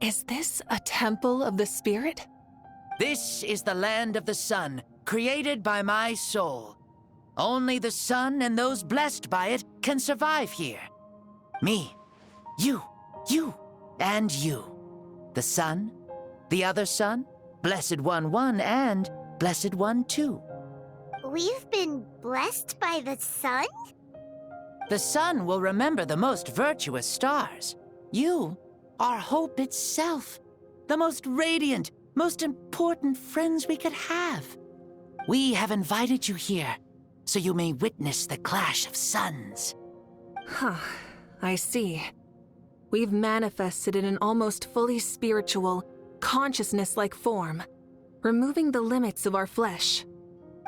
Is this a temple of the spirit? This is the land of the sun, created by my soul. Only the sun and those blessed by it can survive here. Me, you, and you. The sun, the other sun, Blessed One 1, and Blessed One 2. We've been blessed by the sun? The sun will remember the most virtuous stars. You are hope itself, the most radiant, most important friends we could have. We have invited you here, so you may witness the clash of suns. Huh, I see. We've manifested in an almost fully spiritual, consciousness-like form, removing the limits of our flesh.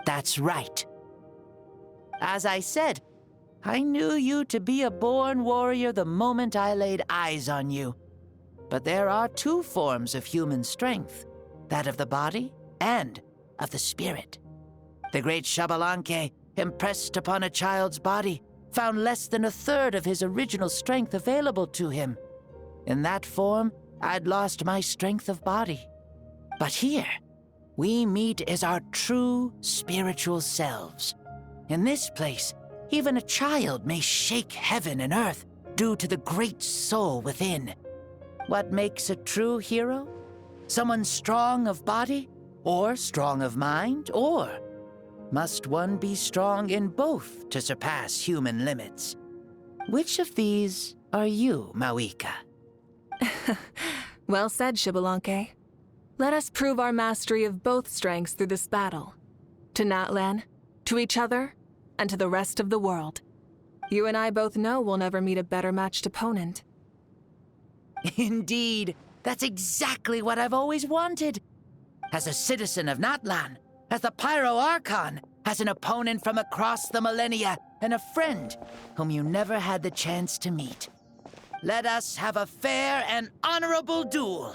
That's right. As I said, I knew you to be a born warrior the moment I laid eyes on you. But there are two forms of human strength, that of the body and of the spirit. The great Xbalanque, impressed upon a child's body, found less than a third of his original strength available to him. In that form, I'd lost my strength of body. But here, we meet as our true spiritual selves. In this place, even a child may shake heaven and earth due to the great soul within. What makes a true hero? Someone strong of body, or strong of mind, or must one be strong in both to surpass human limits? Which of these are you, Mavuika? Well said, Xbalanque. Let us prove our mastery of both strengths through this battle. To Natlan, to each other, and to the rest of the world. You and I both know we'll never meet a better matched opponent. Indeed, that's exactly what I've always wanted. As a citizen of Natlan, as the Pyro Archon, as an opponent from across the millennia, and a friend whom you never had the chance to meet. Let us have a fair and honorable duel.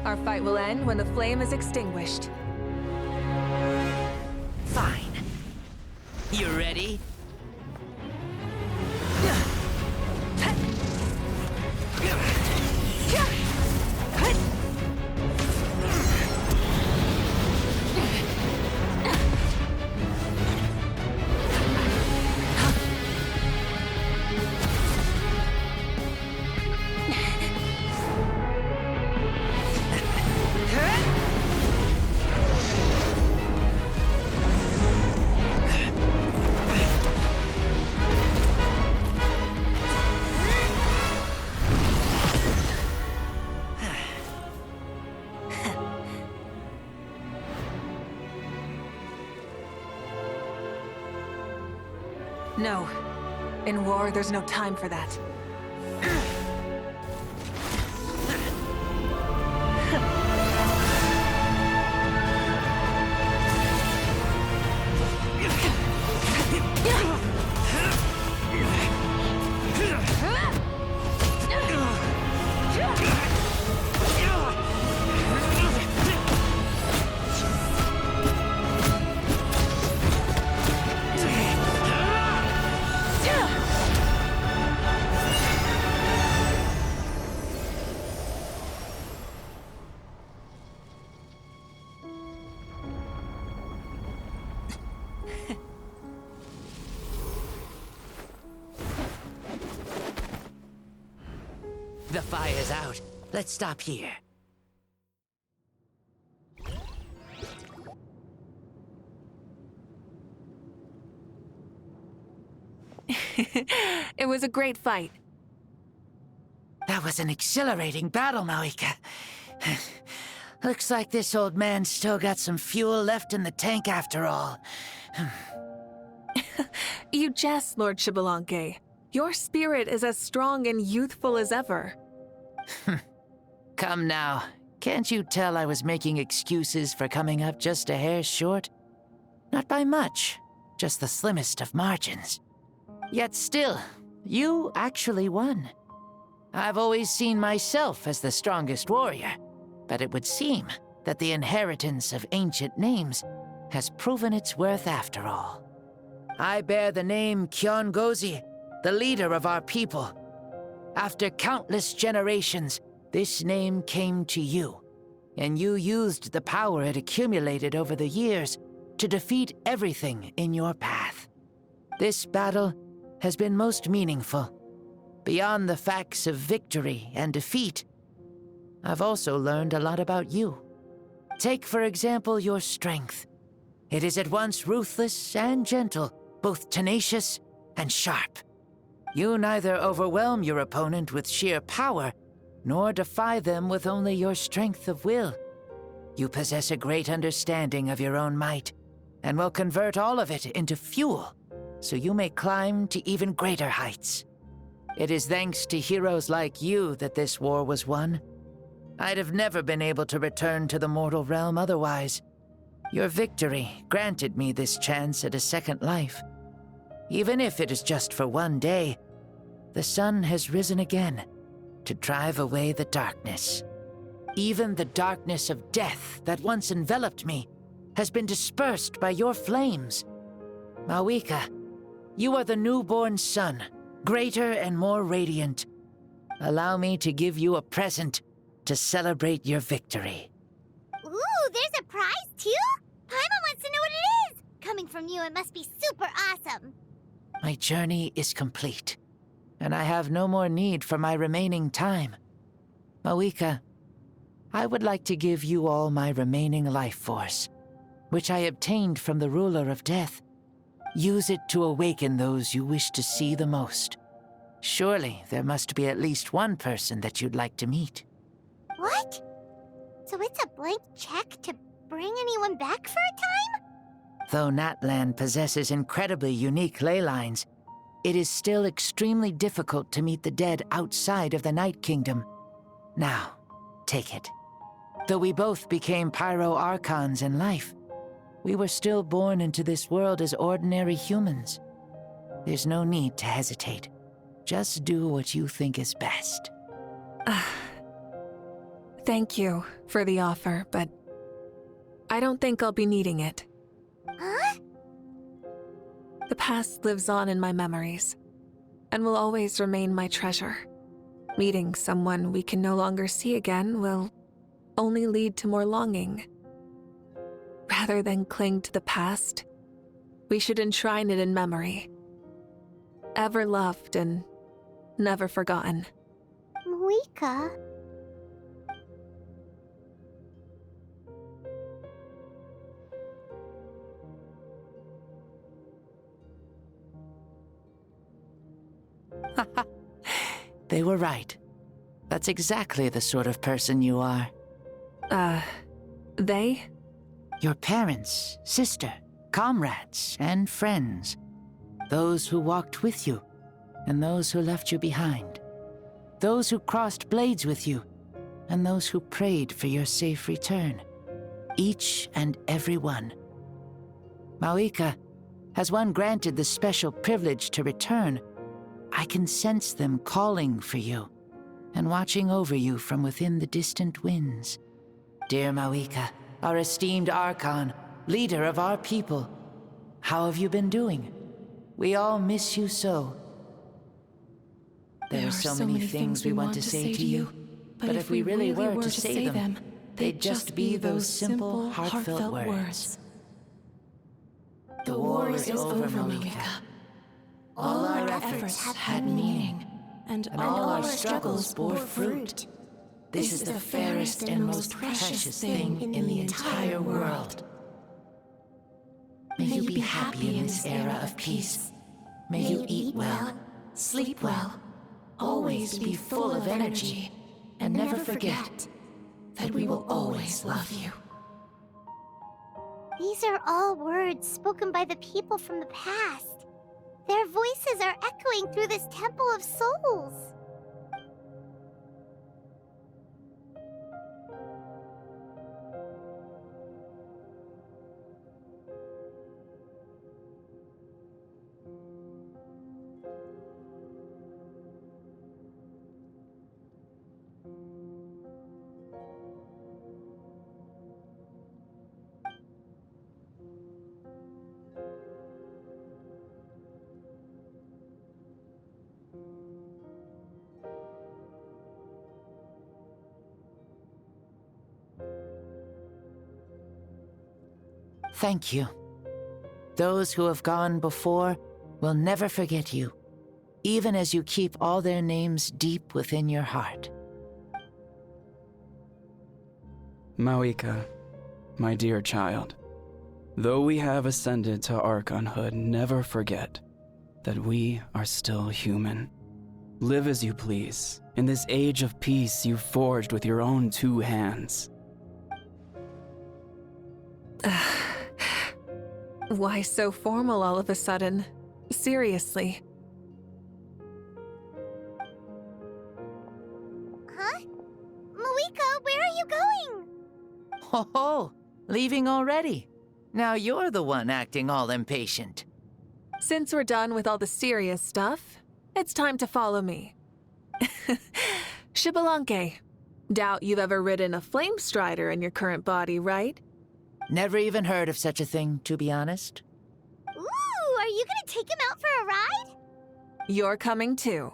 Our fight will end when the flame is extinguished. Fine. You ready? No. In war, there's no time for that. The fire's out. Let's stop here. It was a great fight. That was an exhilarating battle, Mavuika. Looks like this old man's still got some fuel left in the tank after all. You jest, Lord Xbalanque. Your spirit is as strong and youthful as ever. Come now. Can't you tell I was making excuses for coming up just a hair short? Not by much, just the slimmest of margins. Yet still, you actually won. I've always seen myself as the strongest warrior, but it would seem that the inheritance of ancient names has proven its worth after all. I bear the name Kiongozi, the leader of our people. After countless generations, this name came to you, and you used the power it accumulated over the years to defeat everything in your path. This battle has been most meaningful. Beyond the facts of victory and defeat, I've also learned a lot about you. Take, for example, your strength. It is at once ruthless and gentle, both tenacious and sharp. You neither overwhelm your opponent with sheer power, nor defy them with only your strength of will. You possess a great understanding of your own might, and will convert all of it into fuel, so you may climb to even greater heights. It is thanks to heroes like you that this war was won. I'd have never been able to return to the mortal realm otherwise. Your victory granted me this chance at a second life. Even if it is just for one day, the sun has risen again to drive away the darkness. Even the darkness of death that once enveloped me has been dispersed by your flames. Mavuika, you are the newborn sun, greater and more radiant. Allow me to give you a present to celebrate your victory. Ooh, there's a prize too? Paimon wants to know what it is! Coming from you, it must be super awesome. My journey is complete, and I have no more need for my remaining time. Mavuika, I would like to give you all my remaining life force, which I obtained from the ruler of death. Use it to awaken those you wish to see the most. Surely there must be at least one person that you'd like to meet. What? So it's a blank check to bring anyone back for a time? Though Natlan possesses incredibly unique ley lines, it is still extremely difficult to meet the dead outside of the Night Kingdom. Now, take it. Though we both became Pyro Archons in life, we were still born into this world as ordinary humans. There's no need to hesitate. Just do what you think is best. Thank you for the offer, but I don't think I'll be needing it. Huh? The past lives on in my memories, and will always remain my treasure. Meeting someone we can no longer see again will only lead to more longing. Rather than cling to the past, we should enshrine it in memory. Ever loved and never forgotten. Mavuika? They were right. That's exactly the sort of person you are. They? Your parents, sister, comrades, and friends. Those who walked with you, and those who left you behind. Those who crossed blades with you, and those who prayed for your safe return. Each and every one. Mavuika, has one granted the special privilege to return, I can sense them calling for you, and watching over you from within the distant winds. Dear Mavuika, our esteemed Archon, leader of our people, how have you been doing? We all miss you so. There are so many things we want to say to you, but if we really were to say them, they'd just be those simple, heartfelt words. The war is over, Mavuika. All our efforts had meaning, and all our struggles bore fruit. This is the fairest and most precious thing in the entire world. May you be happy in this era of peace. May you eat well, sleep well, always be full of energy, and never forget that we will always love you. These are all words spoken by the people from the past. Their voices are echoing through this Temple of Souls. Thank you. Those who have gone before will never forget you, even as you keep all their names deep within your heart. Mavuika, my dear child, though we have ascended to Archonhood, never forget that we are still human. Live as you please, in this age of peace you forged with your own 2 hands. Why so formal all of a sudden? Seriously. Huh? Mavuika, where are you going? Ho ho! Leaving already? Now you're the one acting all impatient. Since we're done with all the serious stuff, it's time to follow me. Xbalanque. Doubt you've ever ridden a flame strider in your current body, right? Never even heard of such a thing, to be honest. Ooh, are you gonna take him out for a ride? You're coming too.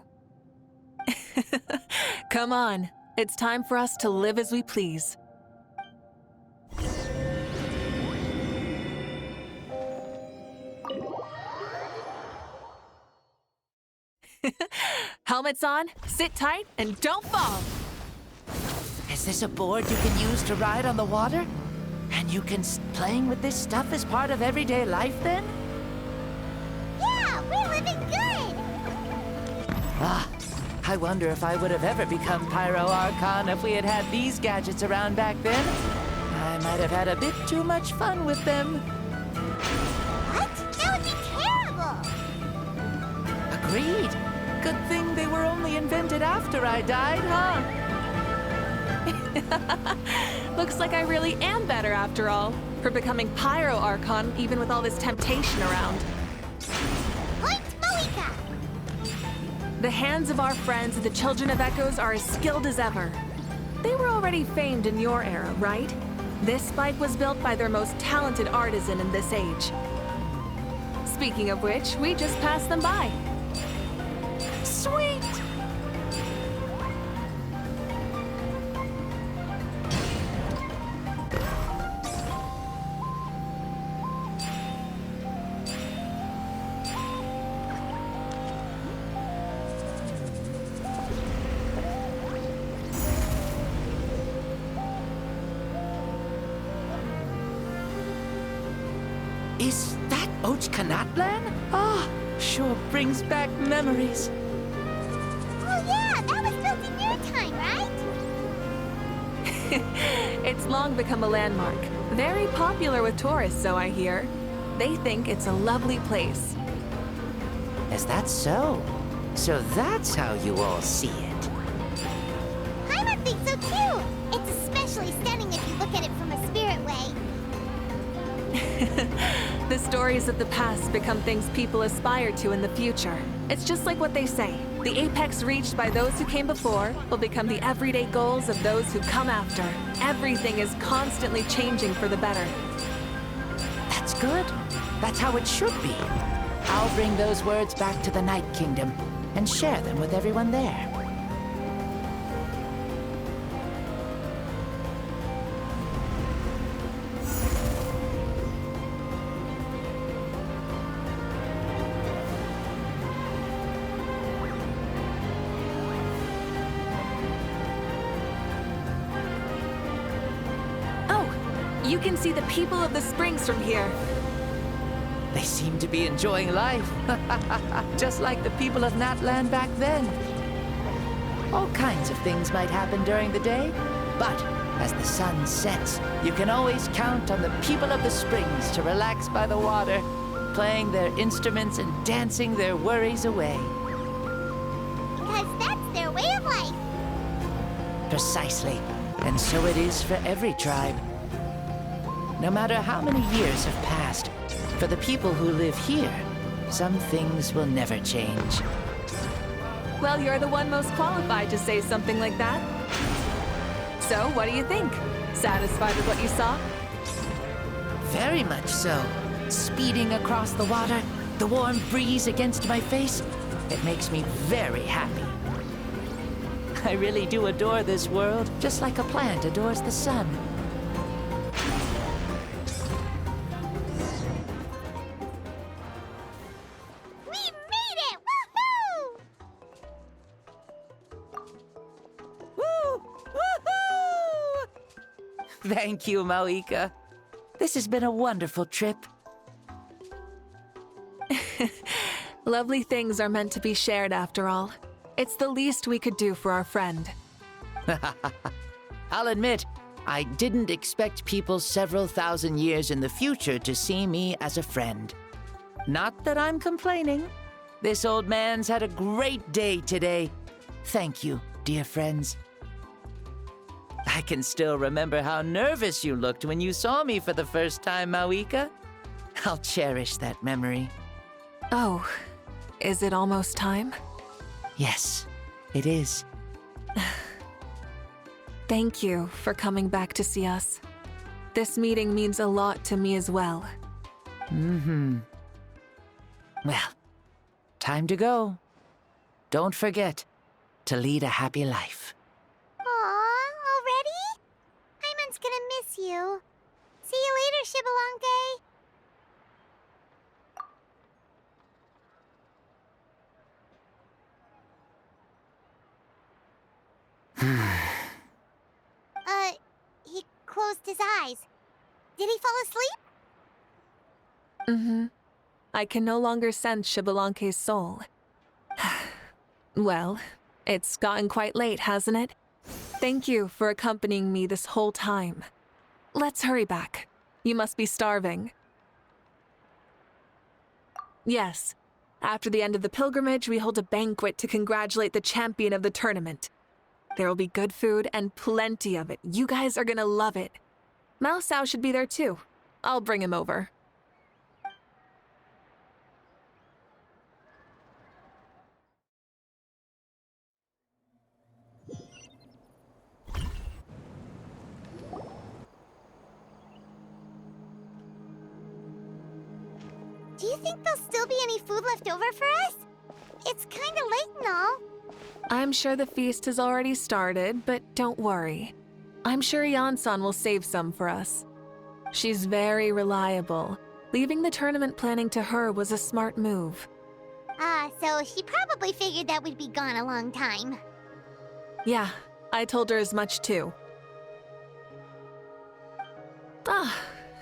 Come on, it's time for us to live as we please. Helmets on, sit tight, and don't fall! Is this a board you can use to ride on the water? And you can playing with this stuff as part of everyday life then? Yeah, we're living good! Ah, I wonder if I would have ever become Pyro Archon if we had had these gadgets around back then. I might have had a bit too much fun with them. What? That would be terrible! Agreed. Good thing they were only invented after I died, huh? Looks like I really am better after all, for becoming Pyro Archon even with all this temptation around. Point Mavuika! The hands of our friends the Children of Echoes are as skilled as ever. They were already famed in your era, right? This bike was built by their most talented artisan in this age. Speaking of which, we just passed them by. Sweet! Is that Xbalanque? Ah, sure brings back memories. Oh yeah, that was built in your time, right? It's long become a landmark. Very popular with tourists, so I hear. They think it's a lovely place. Is that so? So that's how you all see it. Heimer thinks so too! It's especially stunning if you look at it from a spirit way. The stories of the past become things people aspire to in the future. It's just like what they say. The apex reached by those who came before will become the everyday goals of those who come after. Everything is constantly changing for the better. That's good. That's how it should be. I'll bring those words back to the Night Kingdom and share them with everyone there. You can see the people of the springs from here. They seem to be enjoying life. Just like the people of Natland back then. All kinds of things might happen during the day, but as the sun sets, you can always count on the people of the springs to relax by the water, playing their instruments and dancing their worries away. Because that's their way of life. Precisely. And so it is for every tribe. No matter how many years have passed, for the people who live here, some things will never change. Well, you're the one most qualified to say something like that. So, what do you think? Satisfied with what you saw? Very much so. Speeding across the water, the warm breeze against my face, it makes me very happy. I really do adore this world, just like a plant adores the sun. Thank you, Mavuika. This has been a wonderful trip. Lovely things are meant to be shared after all. It's the least we could do for our friend. I'll admit, I didn't expect people several thousand years in the future to see me as a friend. Not that I'm complaining. This old man's had a great day today. Thank you, dear friends. I can still remember how nervous you looked when you saw me for the first time, Mavuika. I'll cherish that memory. Oh, is it almost time? Yes, it is. Thank you for coming back to see us. This meeting means a lot to me as well. Well, time to go. Don't forget to lead a happy life. Aw, already? Paimon's gonna miss you. See you later, Xbalanque. He closed his eyes. Did he fall asleep? Mm-hmm. I can no longer sense Xbalanque's soul. Well, it's gotten quite late, hasn't it? Thank you for accompanying me this whole time. Let's hurry back. You must be starving. Yes. After the end of the pilgrimage, we hold a banquet to congratulate the champion of the tournament. There will be good food and plenty of it. You guys are gonna love it. Mao Sao should be there too. I'll bring him over. Do you think there'll still be any food left over for us? It's kinda late and all. I'm sure the feast has already started, but don't worry. I'm sure Yan-san will save some for us. She's very reliable. Leaving the tournament planning to her was a smart move. So she probably figured that we'd be gone a long time. Yeah, I told her as much too.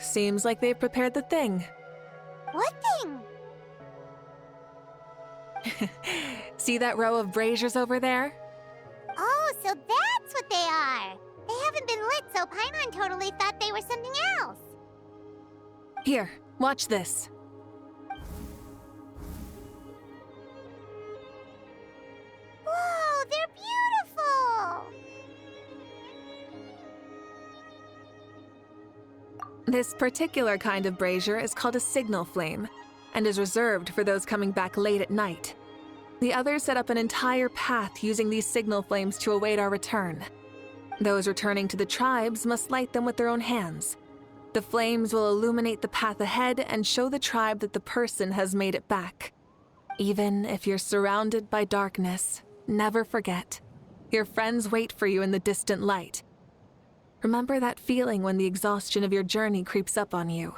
Seems like they've prepared the thing. What thing? See that row of braziers over there? Oh, so that's what they are. They haven't been lit, so Paimon totally thought they were something else. Here, watch this. Whoa, they're beautiful! This particular kind of brazier is called a signal flame, and is reserved for those coming back late at night. The others set up an entire path using these signal flames to await our return. Those returning to the tribes must light them with their own hands. The flames will illuminate the path ahead and show the tribe that the person has made it back. Even if you're surrounded by darkness, never forget. Your friends wait for you in the distant light. Remember that feeling when the exhaustion of your journey creeps up on you.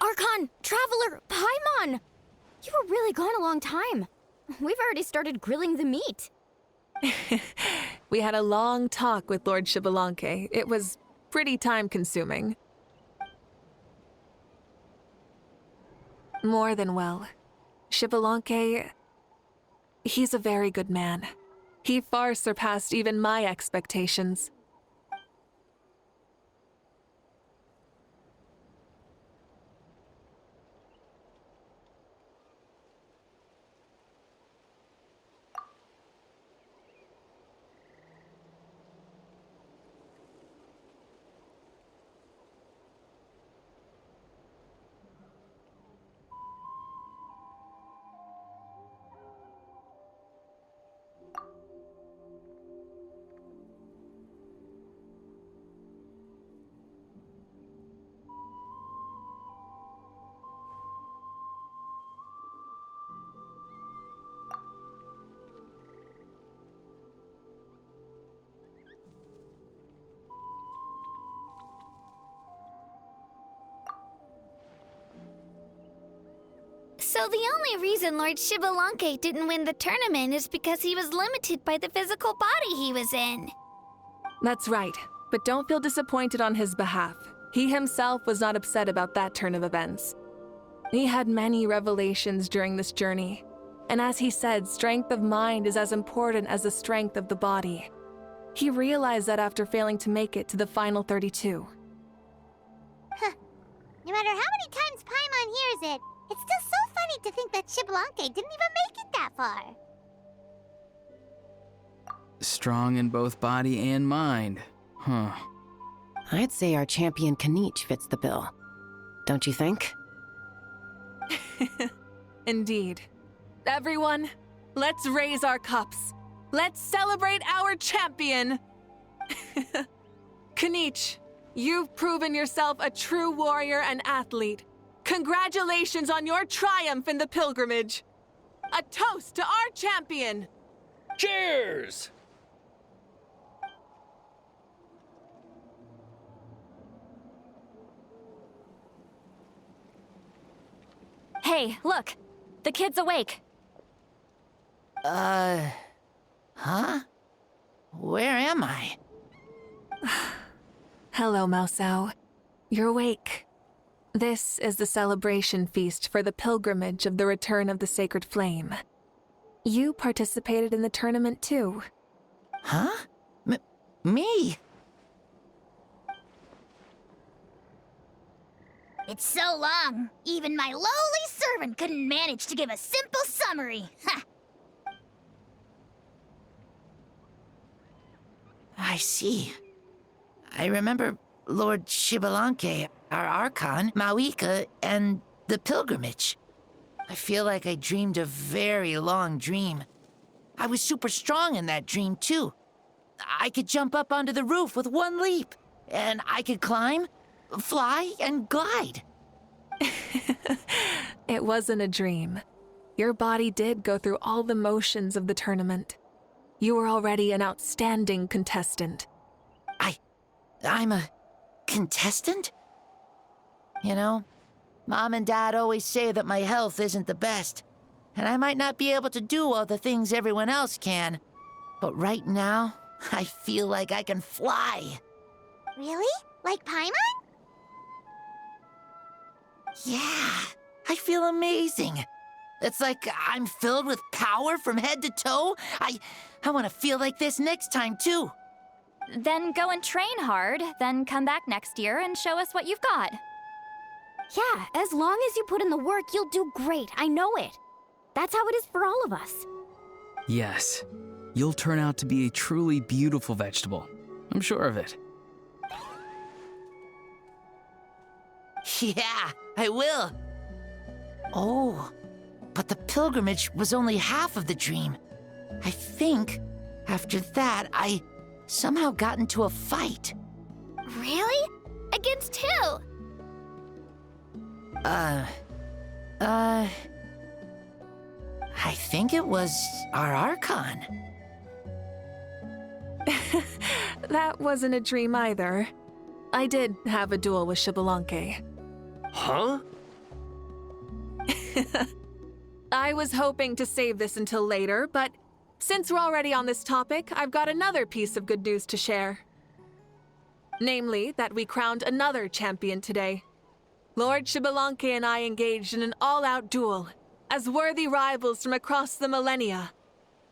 Archon! Traveler! Paimon! You were really gone a long time. We've already started grilling the meat. We had a long talk with Lord Xbalanque. It was pretty time-consuming. More than well. Xbalanque, he's a very good man. He far surpassed even my expectations. So the only reason Lord Xbalanque didn't win the tournament is because he was limited by the physical body he was in. That's right, but don't feel disappointed on his behalf. He himself was not upset about that turn of events. He had many revelations during this journey, and as he said, strength of mind is as important as the strength of the body. He realized that after failing to make it to the final 32. No matter how many times Paimon hears it, it's still so funny to think that Xbalanque didn't even make it that far. Strong in both body and mind. Huh. I'd say our champion Kanich fits the bill. Don't you think? Indeed. Everyone, let's raise our cups. Let's celebrate our champion! Kanich, you've proven yourself a true warrior and athlete. Congratulations on your triumph in the pilgrimage. A toast to our champion! Cheers! Hey, look! The kid's awake. Huh? Where am I? Hello, Mausau. You're awake. This is the celebration feast for the pilgrimage of the return of the sacred flame. You participated in the tournament too. Huh? Me? It's so long, even my lowly servant couldn't manage to give a simple summary. Ha! I see. I remember Lord Xbalanque, our Archon, Mavuika, and the pilgrimage. I feel like I dreamed a very long dream. I was super strong in that dream, too. I could jump up onto the roof with one leap, and I could climb, fly, and glide. It wasn't a dream. Your body did go through all the motions of the tournament. You were already an outstanding contestant. I'm a contestant? You know, Mom and Dad always say that my health isn't the best, and I might not be able to do all the things everyone else can. But right now, I feel like I can fly. Really? Like Paimon? Yeah, I feel amazing. It's like I'm filled with power from head to toe. I want to feel like this next time, too. Then go and train hard, then come back next year and show us what you've got. Yeah, as long as you put in the work, you'll do great. I know it. That's how it is for all of us. Yes. You'll turn out to be a truly beautiful vegetable. I'm sure of it. Yeah, I will. Oh, but the pilgrimage was only half of the dream. I think after that, I somehow got into a fight. Really? Against who? I think it was our Archon. That wasn't a dream either. I did have a duel with Xbalanque. Huh? I was hoping to save this until later, but since we're already on this topic, I've got another piece of good news to share. Namely, that we crowned another champion today. Lord Xbalanque and I engaged in an all-out duel, as worthy rivals from across the millennia.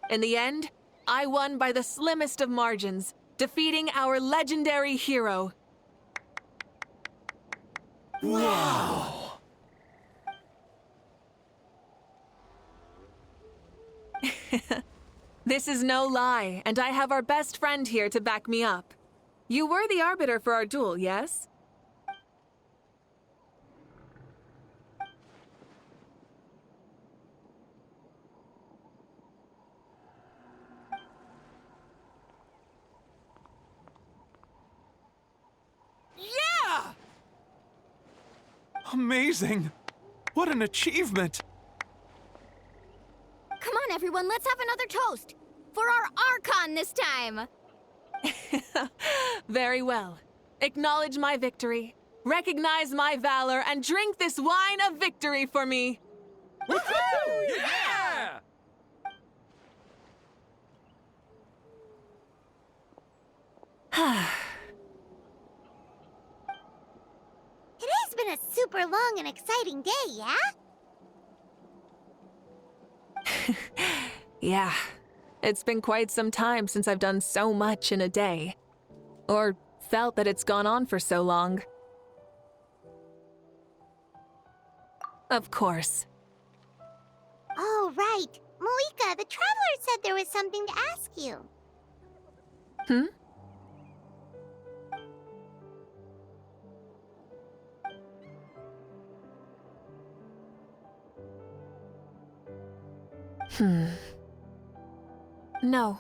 In the end, I won by the slimmest of margins, defeating our legendary hero. Wow! This is no lie, and I have our best friend here to back me up. You were the arbiter for our duel, yes? Yeah! Amazing! What an achievement! Come on, everyone, let's have another toast. For our Archon this time. Very well. Acknowledge my victory, recognize my valor, and drink this wine of victory for me. Yeah! It has been a super long and exciting day, yeah? Yeah, it's been quite some time since I've done so much in a day. Or felt that it's gone on for so long. Of course. Oh, right. Mavuika, the Traveler said there was something to ask you. Hmm? No.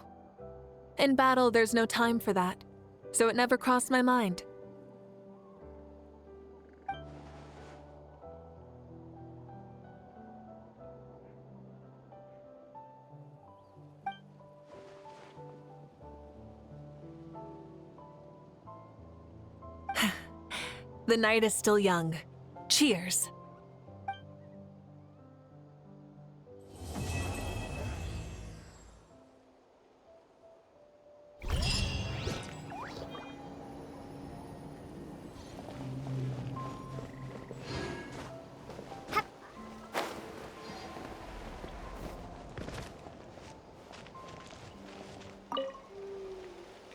In battle, there's no time for that, so it never crossed my mind. The night is still young. Cheers.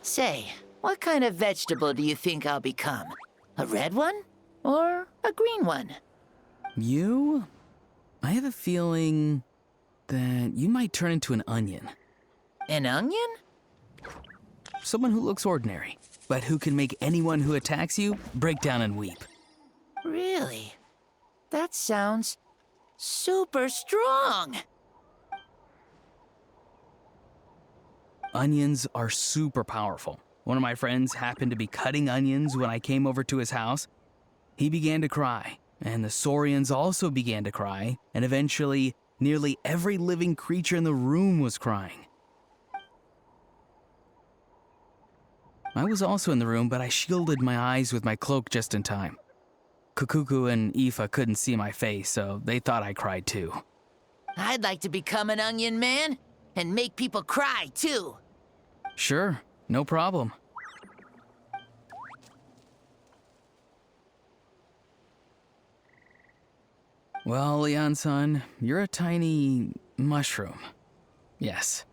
Say, what kind of vegetable do you think I'll become? A red one? Or a green one? You? I have a feeling that you might turn into an onion. An onion? Someone who looks ordinary, but who can make anyone who attacks you break down and weep. Really? That sounds super strong. Onions are super powerful. One of my friends happened to be cutting onions when I came over to his house. He began to cry, and the Saurians also began to cry, and eventually, nearly every living creature in the room was crying. I was also in the room, but I shielded my eyes with my cloak just in time. Kukuku and Aoife couldn't see my face, so they thought I cried too. I'd like to become an onion man and make people cry too. Sure, no problem. Well, Leon-san, you're a tiny mushroom. Yes.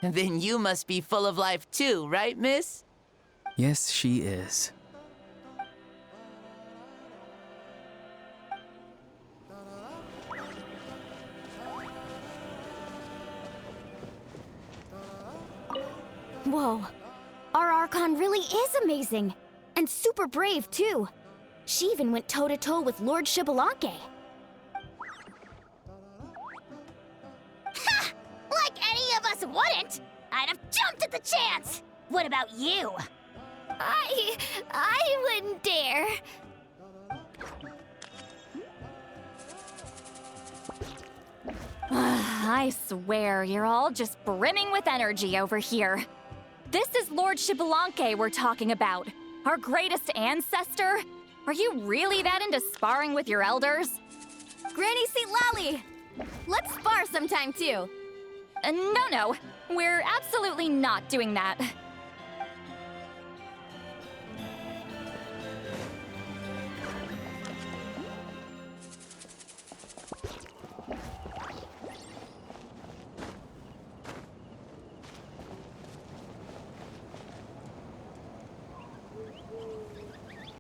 Then you must be full of life too, right, miss? Yes, she is. Whoa. Our Archon really is amazing. And super brave, too. She even went toe-to-toe with Lord Xbalanque. Ha! Like any of us wouldn't! I'd have jumped at the chance! What about you? I wouldn't dare. I swear, you're all just brimming with energy over here. This is Lord Xbalanque we're talking about. Our greatest ancestor? Are you really that into sparring with your elders? Granny St. Lally! Let's spar sometime too. No. We're absolutely not doing that.